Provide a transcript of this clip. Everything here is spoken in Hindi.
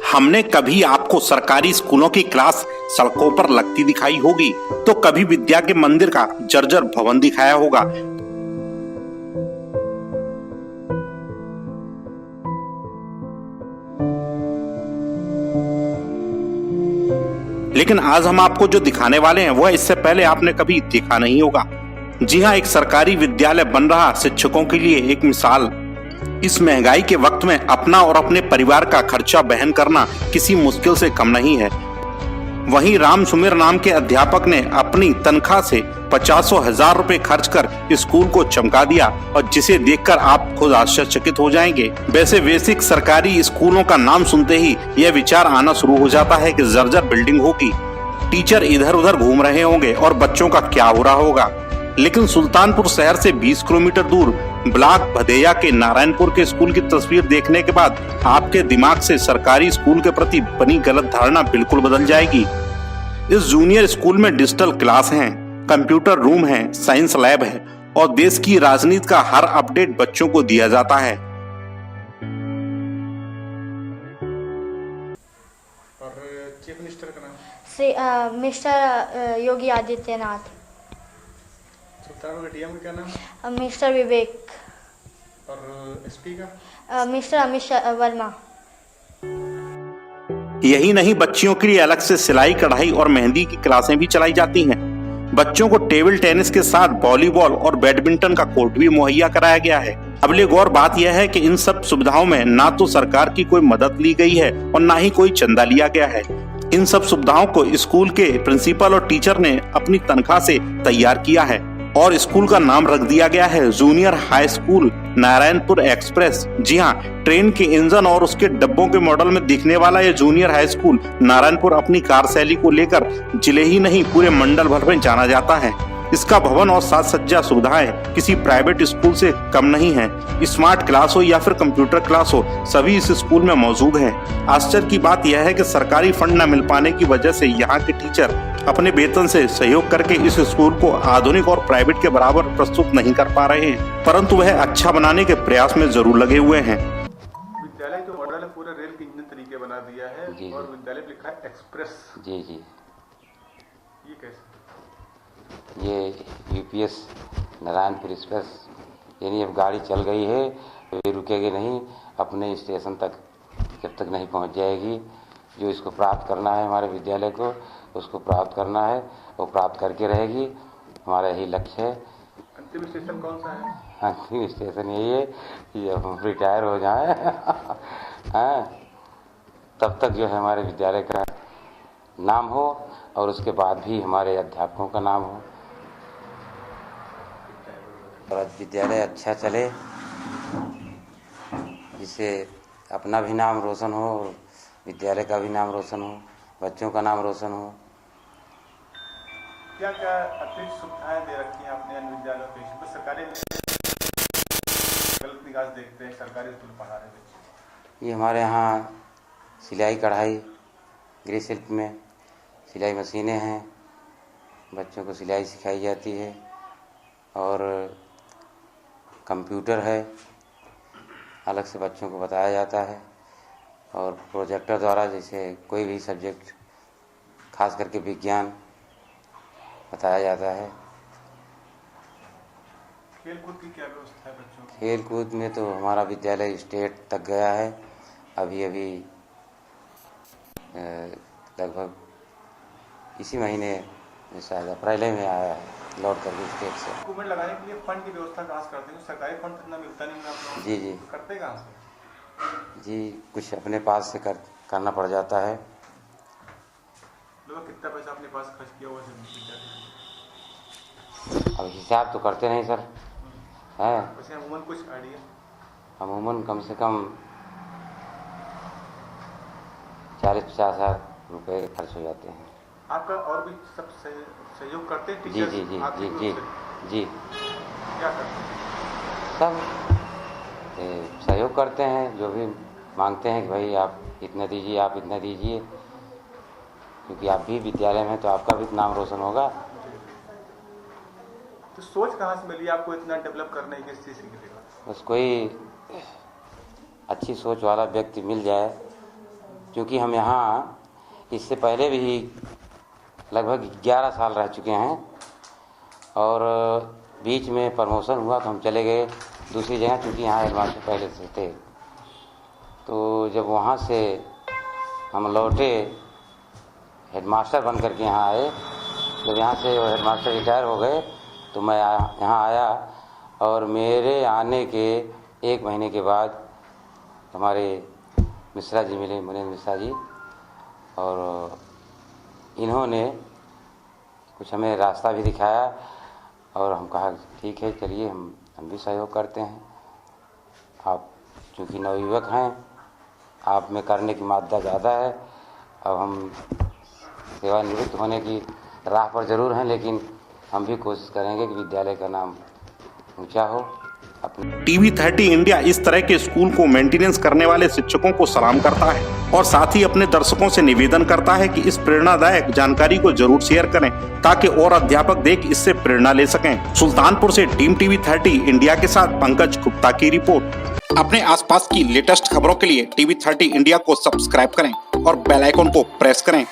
हमने कभी आपको सरकारी स्कूलों की क्लास सड़कों पर लगती दिखाई होगी, तो कभी विद्या के मंदिर का जर्जर भवन दिखाया होगा। लेकिन आज हम आपको जो दिखाने वाले हैं वह इससे पहले आपने कभी देखा नहीं होगा। जी हाँ, एक सरकारी विद्यालय बन रहा शिक्षकों के लिए एक मिसाल। इस महंगाई के वक्त में अपना और अपने परिवार का खर्चा वहन करना किसी मुश्किल से कम नहीं है। वहीं राम सुमेर नाम के अध्यापक ने अपनी तनख्वाह से 50,000 रुपए खर्च कर स्कूल को चमका दिया, और जिसे देखकर आप खुद आश्चर्यचकित हो जाएंगे। वैसे बेसिक सरकारी स्कूलों का नाम सुनते ही यह विचार आना शुरू हो जाता है कि जर्जर बिल्डिंग होगी, टीचर इधर उधर घूम रहे होंगे और बच्चों का क्या हो रहा होगा। लेकिन सुल्तानपुर शहर से 20 किलोमीटर दूर ब्लॉक भदेया के नारायणपुर के स्कूल की तस्वीर देखने के बाद आपके दिमाग से सरकारी स्कूल के प्रति बनी गलत धारणा बिल्कुल बदल जाएगी। इस जूनियर स्कूल में डिजिटल क्लास हैं, कंप्यूटर रूम है, साइंस लैब है और देश की राजनीति का हर अपडेट बच्चों को दिया जाता है। और चीफ मिनिस्टर का नाम मिस्टर योगी आदित्यनाथ। सुल्तानपुर के डीएम का क्या नाम? मिस्टर विवेक। और एसपी का? मिस्टर अमित वर्मा। यही नहीं, बच्चियों के लिए अलग से सिलाई, कढ़ाई और मेहंदी की क्लासें भी चलाई जाती हैं। बच्चों को टेबल टेनिस के साथ वॉलीबॉल और बैडमिंटन का कोर्ट भी मुहैया कराया गया है। अब एक और बात यह है कि इन सब सुविधाओं में ना तो सरकार की कोई मदद ली गई है और ना ही कोई चंदा लिया गया है। इन सब सुविधाओं को स्कूल के प्रिंसिपल और टीचर ने अपनी तनख्वाह से तैयार किया है और स्कूल का नाम रख दिया गया है junior high school Narayanpur express. जी हाँ, ट्रेन के इंजन और उसके डब्बों के मॉडल में दिखने वाला यह जूनियर हाई स्कूल नारायणपुर अपनी कार्यशैली को लेकर जिले ही नहीं पूरे मंडल भर में जाना जाता है। इसका भवन और साज सज्जा सुविधाएं किसी प्राइवेट स्कूल से कम नहीं है। स्मार्ट क्लास हो या फिर कंप्यूटर क्लास हो, सभी इस स्कूल में मौजूद है। आश्चर्य की बात यह है कि सरकारी फंड न मिल पाने की वजह से यहाँ के टीचर अपने वेतन से सहयोग करके इस स्कूल को आधुनिक और प्राइवेट के बराबर प्रस्तुत नहीं कर पा रहे हैं, परंतु वह अच्छा बनाने के प्रयास में जरूर लगे हुए हैं। विद्यालय जो मॉडल है पूरे रेल के इंजन तरीके बना दिया है और विद्यालय पे लिखा है एक्सप्रेस। जी जी, ये कैसे? ये यूपीएस नारायणपुर एक्सप्रेस, यानी अब गाड़ी चल गई है तो ये रुकेगी नहीं, अपने स्टेशन तक जब तक नहीं पहुंच जाएगी। जो इसको प्राप्त करना है हमारे विद्यालय को, उसको प्राप्त करना है, वो प्राप्त करके रहेगी। हमारा यही लक्ष्य है। अंतिम स्टेशन कौन सा है? अंतिम स्टेशन यही है कि जब हम रिटायर हो जाएं हाँ, तब तक जो है हमारे विद्यालय का नाम हो और उसके बाद भी हमारे अध्यापकों का नाम हो और विद्यालय अच्छा चले, जिससे अपना भी नाम रोशन हो और विद्यालय का भी नाम रोशन हो, बच्चों का नाम रोशन हो। क्या क्या अतिरिक्त सुविधाएं दे रखी हैं आपने अन्य विद्यालयों पे? सरकारी गलत निगाह देखते हैं सरकारी स्कूल पढ़ा रहे बच्चे। ये हमारे यहाँ सिलाई कढ़ाई, गृह शिल्प में सिलाई मशीनें हैं, बच्चों को सिलाई सिखाई जाती है और कंप्यूटर है, अलग से बच्चों को बताया जाता है और प्रोजेक्टर द्वारा जैसे कोई भी सब्जेक्ट, खास करके विज्ञान, बताया जाता है। खेल कूद की क्या व्यवस्था है बच्चों की? खेल कूद में तो हमारा विद्यालय स्टेट तक गया है। अभी लगभग इसी महीने शायद अप्रैल में आया है लौट कर स्टेट से। डॉक्यूमेंट लगाने के लिए फंड की व्यवस्था कहाँ से करते हैं? सरकारी फंड इतना मिलता नहीं है आप लोगों को। जी जी, करते कहाँ से? जी कुछ अपने पास से करना पड़ जाता है। लोग कितना पैसा अपने पास खर्च किया हुआ है? अब हिसाब तो करते नहीं सर, है वैसे अमूमन कुछ आइडिया? अमूमन कम से कम 40-50 हज़ार रुपये खर्च हो जाते हैं। आपका और भी सब सहयोग करते हैं जी टीचर्स? जी जी आपकी जी तरफ जी से? जी, क्या करते हैं? सब सहयोग करते हैं, जो भी मांगते हैं कि भाई आप इतना दीजिए, आप इतना दीजिए, क्योंकि आप भी विद्यालय में तो आपका भी नाम रोशन होगा। तो सोच कहाँ से मिली आपको इतना डेवलप करने की? किस चीज़ की मिलेगा? बस कोई अच्छी सोच वाला व्यक्ति मिल जाए क्योंकि हम यहाँ इससे पहले भी लगभग 11 साल रह चुके हैं और बीच में प्रमोशन हुआ तो हम चले गए दूसरी जगह, क्योंकि यहाँ हेडमास्टर पहले से थे। तो जब वहाँ से हम लौटे हेडमास्टर बन करके यहाँ आए, जब यहाँ से हेडमास्टर रिटायर हो गए तो मैं यहाँ आया और मेरे आने के 1 महीने के बाद हमारे मिश्रा जी मिले, मुनीन्द्र मिश्रा जी, और इन्होंने कुछ हमें रास्ता भी दिखाया और हम कहा ठीक है चलिए हम भी सहयोग करते हैं। आप चूँकि नवयुवक हैं, आप में करने की मात्रा ज़्यादा है। अब हम सेवानिवृत्त होने की राह पर ज़रूर हैं, लेकिन हम भी कोशिश करेंगे कि विद्यालय का नाम ऊंचा हो। टीवी 30 इंडिया इस तरह के स्कूल को मेंटेनेंस करने वाले शिक्षकों को सलाम करता है और साथ ही अपने दर्शकों से निवेदन करता है कि इस प्रेरणादायक जानकारी को जरूर शेयर करें ताकि और अध्यापक देख इससे प्रेरणा ले सकें। सुल्तानपुर से टीम टीवी 30 इंडिया के साथ पंकज गुप्ता की रिपोर्ट। अपने आसपास की लेटेस्ट खबरों के लिए टीवी 30 इंडिया को सब्सक्राइब करें और बेल आइकन को प्रेस करें।